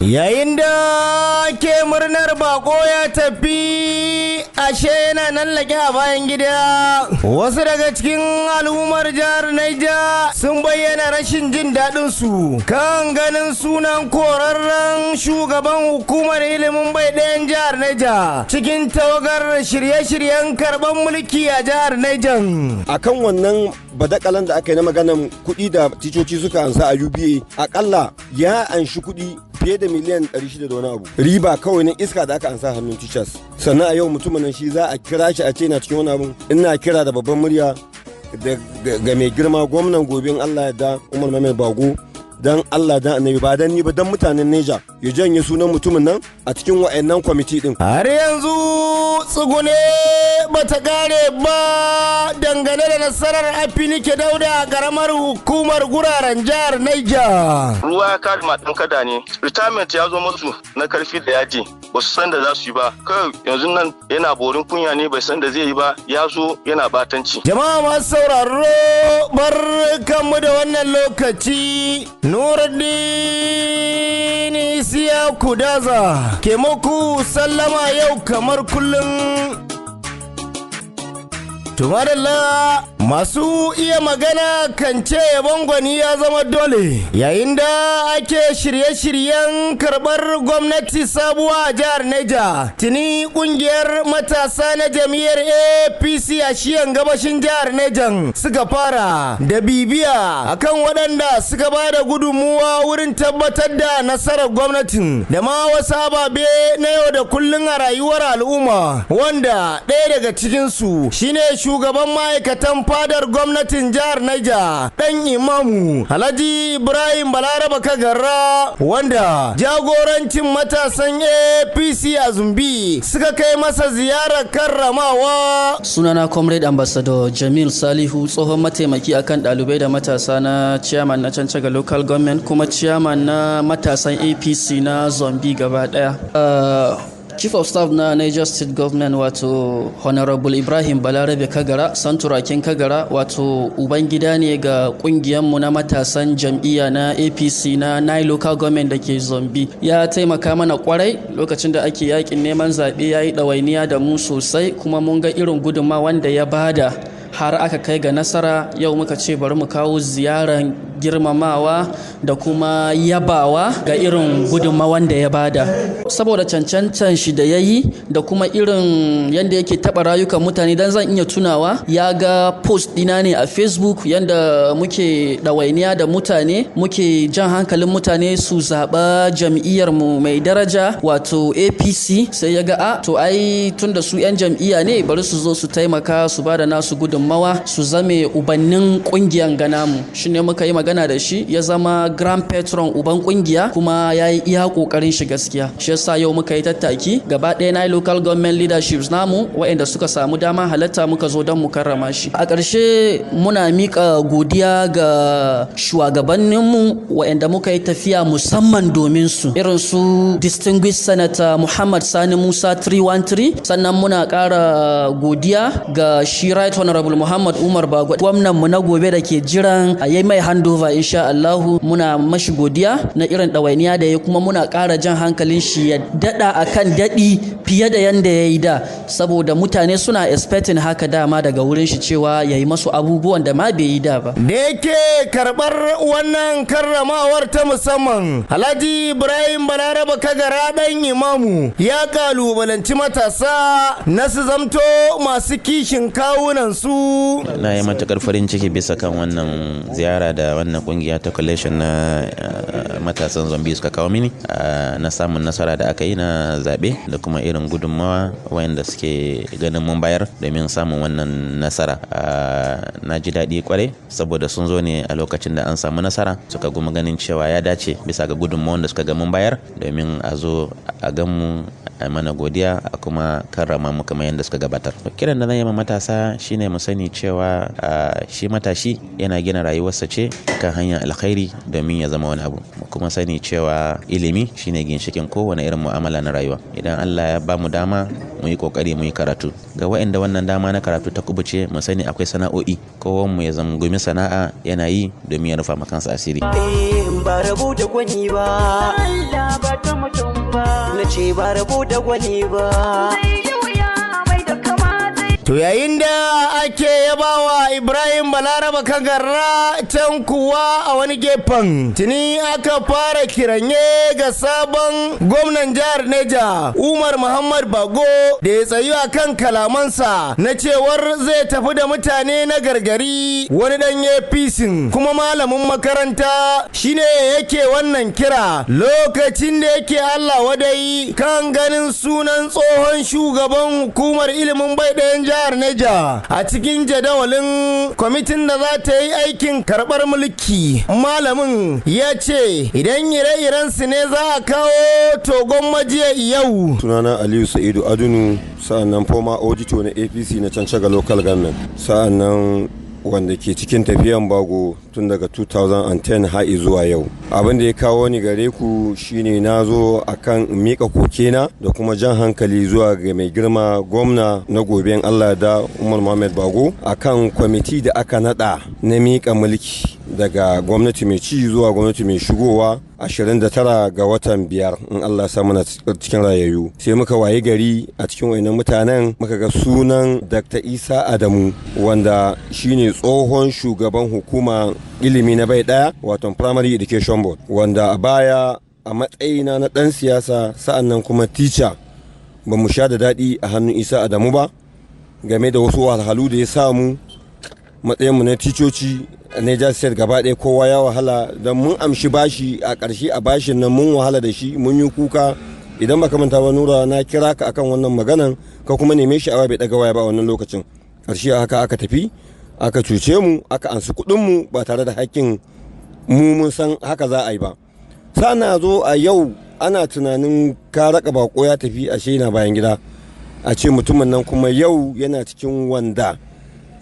Yayin da ke murnar bako ya tafi ashe yana nan lake a bayan gida, wasu daga cikin al'ummar jihar Niger sun bayyana rashin jin daɗin su kan ganin sunan korarren shugaban hukumar ilimin bai ɗayan jihar Niger cikin tawagar shirye-shiryen karɓar mulki a jihar Niger. Akan wannan badakalan da aka yi na maganan kuɗi da ticoci suka ansa a UBA, akalla ya anshi kuɗi fiye da miliyan 600 da wani abu riba kawai na iska da aka ansa hannun teachers. Sannan a yau mutumin nan shi za a kira shi a ce na cikin wani abu. Ina kira da babban murya ga mai girma gwamnan gobe in Allah ya da Umar Mamman Bago, dan Allah dan annabi ba dan ni ba dan mutanen Neja ya janye sunan mutumin nan a cikin wa'annan kwamiti din. Har yanzu tsugune bata gare ba dangane da nasarar Afinike Dauda a karamar hukumar guraren jihar Niger. Ruwa ya kare matan kada ne, retirement ya zo musu na karfi da yaji, ba su san da za su yi ba, kawai yanzu nan yana borin kunya ne, bai san da zai yi ba, ya zo yana batanci. Jama'a masu sauraro barkanmu da wannan lokaci, Nuruddin Isiyaku Daza ke muku sallama yau kamar kullum. Tumadalla masu iya magana kan ce yabon gwani ya zama dole yayin da ake shirye-shiryen karɓar gwamnati sabuwa a jihar Niger. Tuni kungiyar matasa na jam'iyyar APC a shiyan gabashin jihar Niger suka fara da bibiya akan waɗanda suka ba da gudunmuwa wurin tabbatar da nasarar gwamnatin da ma wasu ababe na yau da kullun a rayuwar al'umma, wanda ɗaya daga cikinsu shine shugaban ma'aikatan fadar gwamnatin jihar Niger dan Imamu Alhaji Ibrahim Balaraba Kagara, wanda jagorancin matasan APC a Zumbi suka kai masa ziyarar karramawa. Sunana Comrade Ambassador Jamil Salihu, tsohon mataimaki akan ɗalibai da matasa na chairman na Cancaga Local Government kuma chairman na matasan APC na Zumbi gaba ɗaya. Chief of Staff na Niger State Government wato Honorable Ibrahim Balarabe Kagara, Santurakin Kagara, wato ubangida ne ga kungiyarmu na matasan jam'iyya na APC na Nile Local Government da ke Zombi. Ya taimaka mana kwarai lokacin da ake yakin neman zaɓe, ya yi ɗawainiya da mu sosai kuma mun ga irin gudunmawa wanda ya bada har aka kai ga nasara. Yau muka ce bari mu kawo ziyarar girmamawa da kuma yabawa ga irin gudunmawan da ya bada saboda cancantan shi da ya yi da kuma irin yadda yake taɓa rayukan mutane. Dan zan iya tunawa ya ga post ɗina ne a Facebook yadda muke ɗawainiya da mutane, muke jan hankalin mutane su zaɓa jam'iyyar mu mai daraja wato APC. Sai ya ga to ai tunda su 'yan jam'iyya ne bari su zo su taimaka su bada nasu gudunmawa su zame ubannin ƙungiyar ganamu. Shi ne muka yi magana da shi, ya zama grand patron uban kungiya kuma ya yi iya kokarin shi gaskiya. Shi yasa yau muka yi tattaki gaba ɗaya na local government leaderships namu waɗanda suka samu dama halatta muka zo don mu karrama shi. A ƙarshe muna miƙa godiya ga shugabanninmu waɗanda muka yi tafiya musamman domin su, irin su distinguished senator Muhammad Sani Musa 313. Sannan muna ƙara godiya ga shi right honorable Muhammad Umar Bago, gwamnan mu na gobe da ke jiran a yi mai handover insha Allahu. Muna mashi godiya na irin ɗawainiya da ya, kuma muna ƙara jan hankalin shi ya daɗa akan daɗi fiye da yanda ya yi da, saboda mutane suna expecting haka dama daga wurin shi cewa ya yi masu abubuwan da ma bai yi da ba. Da yake karɓar wannan karramawar ta musamman, Alhaji Ibrahim Balaraba Kagara ɗan Imamu ya kalubalanci matasa na su zamto masu kishin kawunan su. Na yi matuƙar farin ciki bisa kan wannan ziyara da wannan kungiya ta coalition na matasan Zombi suka kawo mini na samun nasara da aka yi na zaɓe da kuma irin gudunmawa wayanda suke ganin mun bayar domin samun wannan nasara. Na ji daɗi kwarai saboda sun zo ne a lokacin da an samu nasara, suka kuma ganin cewa ya dace bisa ga gudunmawan da suka ga mun bayar domin a zo a gan mu a mana godiya a kuma karrama mu kamar yadda suka gabatar. Kiran da zan yi ma matasa shine mu sani cewa shi matashi yana gina rayuwarsa ce kan hanyar alkhairi domin ya zama wani abu. kuma sani cewa ilimi shine ginshikin kowane irin mu'amala na rayuwa. Idan Allah ya ba mu dama mu yi kokari mu yi karatu. Ga waɗanda wannan dama na karatu ta kubuce mu sani akwai sana'o'i, kowan mu ya zangumi sana'a yana yi domin ya rufa makansa asiri. Ba rabu da gwani ba, Allah ba ta mutum ba, na ce ba rabu da gwani ba. To yayin da ake yabawa Ibrahim Balaraba Kagarra can kuwa a wani gefen tuni aka fara kiranye ga sabon gwamnan jihar Neja Umar Muhammad Bago da ya tsayu a kan kalamansa na cewar zai tafi da mutane na gargari. Wani dan APC kuma malamin makaranta shine yake wannan kira lokacin da yake Allah wadai kan ganin sunan tsohon shugaban hukumar ilimin bai ɗayan jihar Neja a cikin jadawalin kwamitin da za ta yi aikin karɓar mulki. Malamin ya ce idan ire-iren su ne za a kawo togon majiya yau. Sunana Aliyu Sa'idu Adunu, sa'annan former auditor na APC na Cancaga local government, sa'annan wanda ke cikin tafiyan Bago tun daga 2010 har zuwa yau. Abin da ya kawo ni gare ku shine na zo akan mika kokena da kuma jan hankali zuwa ga mai girma gwamna na goben Allah da Umar Muhammad Bago akan kwamiti da aka nada na mika mulki daga gwamnati mai ci zuwa gwamnati mai shigowa 29 ga watan 5 in Allah sa mana cikin rayayyu. Sai muka waye gari a cikin wayannan mutanen muka ga sunan Dr. Isa Adamu wanda shine tsohon shugaban hukuma ilimi na bai daya wato Primary Education Board, wanda a baya a matsayina na dan siyasa sa'annan kuma teacher ba mu sha da daɗi a hannun Isa Adamu ba game da wasu wahalhalu da ya samu matsayinmu na ticoci a Niger State gaba ɗaya. Kowa ya wahala don mun amshi bashi a ƙarshe a bashin nan mun wahala da shi, mun yi kuka. Idan baka manta ba Nura, na kira ka akan wannan maganan ka kuma neme shi a bai ɗaga waya ba a wannan lokacin. Ƙarshe haka aka tafi aka cuce mu aka ansu kuɗin mu ba tare da hakkin mu mun san haka za a yi ba. Sana zo a yau ana tunanin ka raka bako ya tafi a na bayan gida, a ce mutumin nan kuma yau yana cikin wanda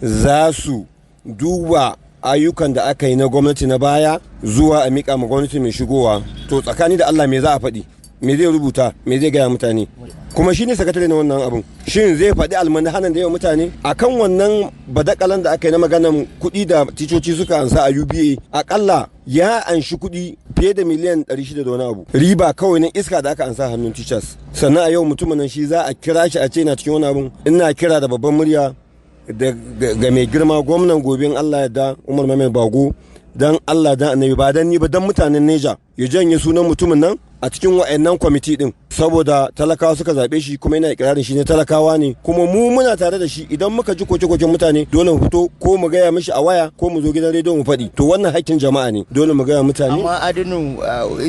za su duba ayyukan da aka yi na gwamnati na baya zuwa a miƙa ma gwamnati mai shigowa. To tsakani da Allah me za a faɗi, me zai rubuta, me zai gaya mutane? Kuma shi ne sakatare na wannan abin, shin zai faɗi almanhanan da yawa mutane akan wannan badakalan da aka yi na maganan kuɗi da ticoci suka ansa a UBA? Akalla ya anshi kuɗi fiye da miliyan 600 da wani abu riba kawai na iska da aka ansa hannun teachers. Sannan a yau mutumin nan shi za a kira shi a ce na cikin wani abin. Ina kira da babban murya ga mai girma gwamnan gobe Allah ya da Umar Muhammad Bago, dan Allah dan annabi ba dan ni ba dan mutanen Neja ya janye sunan mutumin nan a cikin wa'annan kwamiti din, saboda talakawa suka zabe shi kuma yana ikirarin shi ne talakawa ne, kuma mu muna tare da shi. Idan muka ji koke-koken mutane dole mu fito ko mu gaya mishi a waya ko mu zo gidan rediyo mu faɗi. To wannan haƙƙin jama'a ne, dole mu gaya mutane. Amma Adinu,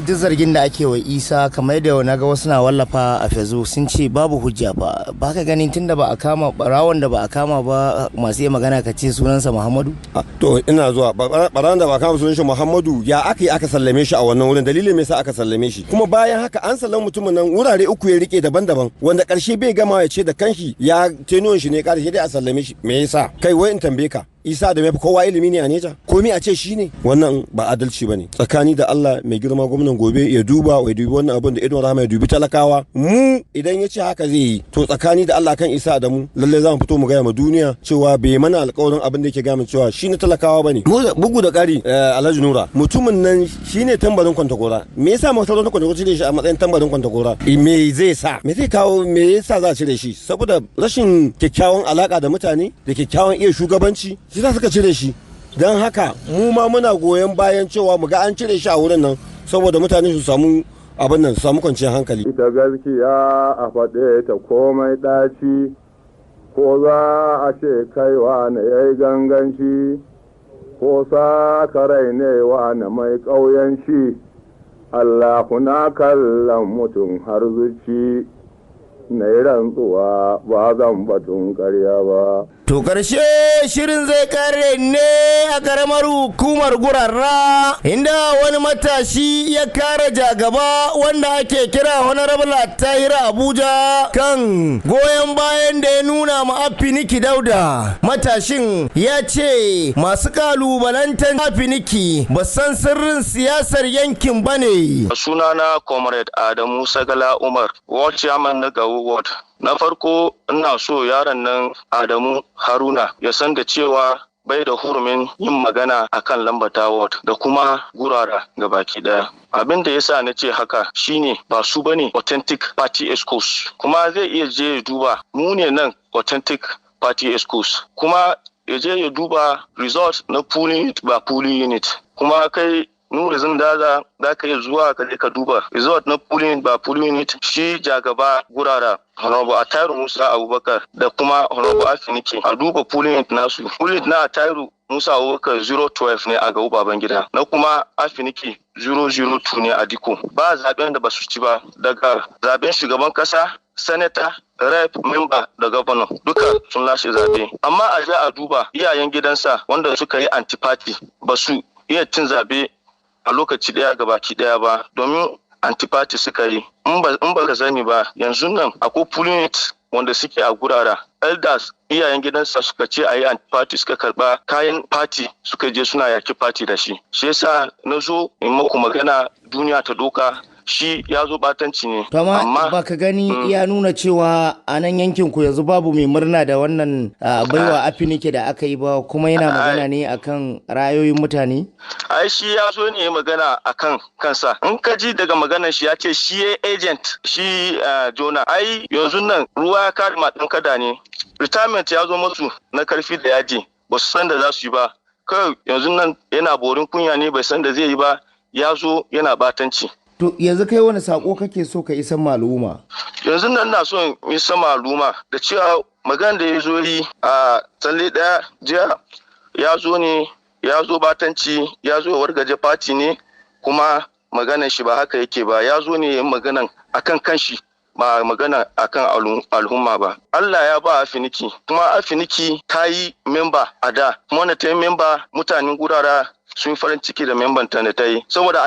duk zargin da ake wa Isa kamar da na ga wasu na wallafa a Facebook sun ce babu hujja ba. Ba ka ganin tunda ba a kama barawon da ba a kama ba masu yi magana ka ce sunansa Muhammadu? To ina zuwa barawon da ba a kama sunan shi Muhammadu ya aka yi aka sallame shi a wannan wurin, dalilin me yasa aka sallame shi? Kuma bayan haka an sallama mutumin nan wurare uku ya rike daban-daban wanda karshe bai gama ya ce da kanshi ya tenuwan shi ne karshe dai a sallame shi. Me yasa? Kai wai in tambaye ka, Isa da mafi kowa ilimi ne a Neja? Komi a ce shi ne? Wannan ba adalci ba ne. Tsakani da Allah mai girma gwamnan gobe ya duba wannan abin da idon rahama ya dubi talakawa. Mu idan ya ce haka zai yi, to tsakani da Allah kan Isa da mu lalle za mu fito mu gaya ma duniya cewa bai mana alƙawarin abin da yake gaya min cewa shi ne talakawa ba ne. Bugu da ƙari Alhaji Nura, mutumin nan shi ne tambarin Kwantagora. Me yasa masarautar Kwantagora cire shi a matsayin tambarin Kwantagora? Me zai sa? Me zai kawo? Me yasa za a cire shi? Saboda rashin kyakkyawan alaka da mutane da kyakkyawan iya shugabanci shi za suka cire shi. Don haka mu ma muna goyon bayan cewa mu ga an cire shi a wurin nan saboda mutane su samu abin nan, su samu kwanciyar hankali. Ita gaskiya a faɗe ta komai ɗaci, ko za a ce kaiwa na yayi ganganci, ko sa karai ne wa na mai ƙauyanci. Allah kuna kallon mutum har zuci, na yi rantsuwa ba zan batun ƙarya ba. To ƙarshe ce shirin zai kare ne a karamar hukumar Gurara inda wani matashi ya kare jagaba wanda ake kira Honorable Tahira Abuja kan goyon bayan da ya nuna ma Afiniki Dauda. Matashin ya ce masu kalubalantar Afiniki ba san sirrin siyasar yankin ba ne. Sunana Comrade Adamu Sagala Umar, Ward Chairman na Gawo Ward. Na farko ina so yaron nan Adamu Haruna ya san da cewa bai da hurumin yin magana akan Lambata Ward da kuma Gurara gabaki daya. Abin da yasa na ce haka shine ba su bane authentic party escorts, kuma zai iya je ya duba mu ne nan authentic party escorts, kuma ya je ya duba result na polling unit ba polling unit, kuma kai Nura Zindaza za ka iya zuwa ka je ka duba result na polling ba polling unit. Shi jagaba Gurara Honorable Atairu Musa Abubakar da kuma Honorable Afiniki a duba polling unit nasu. Polling na Atairu Musa Abubakar 012 ne a Gawo Babangida, na kuma Afiniki 002 ne a Diko. Ba zaben da ba su ci ba, daga zaben shugaban kasa, senator, rep, member da governor duka sun lashe zabe. Amma a je a duba iyayen gidansa wanda suka yi anti-party ba su iya cin zabe a lokaci daya gabaki daya ba, domin anti-party suka yi. In ba ka sani ba, yanzu nan akwai polling unit wanda suke a Gurara, elders iyayen gidansa suka ce a yi anti-party, suka karba kayan party suka je suna yaki party da shi. Shi yasa na zo in maku magana duniya ta doka shi ya zo batanci ne. Amma ba ka gani ya nuna cewa a nan yankin ku yanzu babu mai murna da wannan baiwa Afiniki da aka yi ba, kuma yana magana ne akan ra'ayoyin mutane? Ai shi ya zo ne magana akan kansa. In ka ji daga maganar shi ya ce shi ya agent shi Jona. Ai yanzu nan ruwa ya kare matan kada ne. Retirement ya zo musu na karfi da yaji, ba su san da za su yi ba. Kawai yanzu nan yana borin kunya ne, bai san da zai yi ba, ya zo yana batanci. To yanzu kai wani sako kake so ka isan maluma? Yanzu nan na so in isan maluma da cewa magana da ya zo yi a tsalle daya jiya ya zo batanci, ya zo wargaje fati ne, kuma maganan shi ba haka yake ba, ya zo ne yin maganan akan kanshi ba magana akan al'umma ba. Allah ya ba Afiniki, kuma Afiniki ta yi memba a da, kuma wanda ta yi memba mutanen Gurara sun farin ciki da memban ta da ta yi, saboda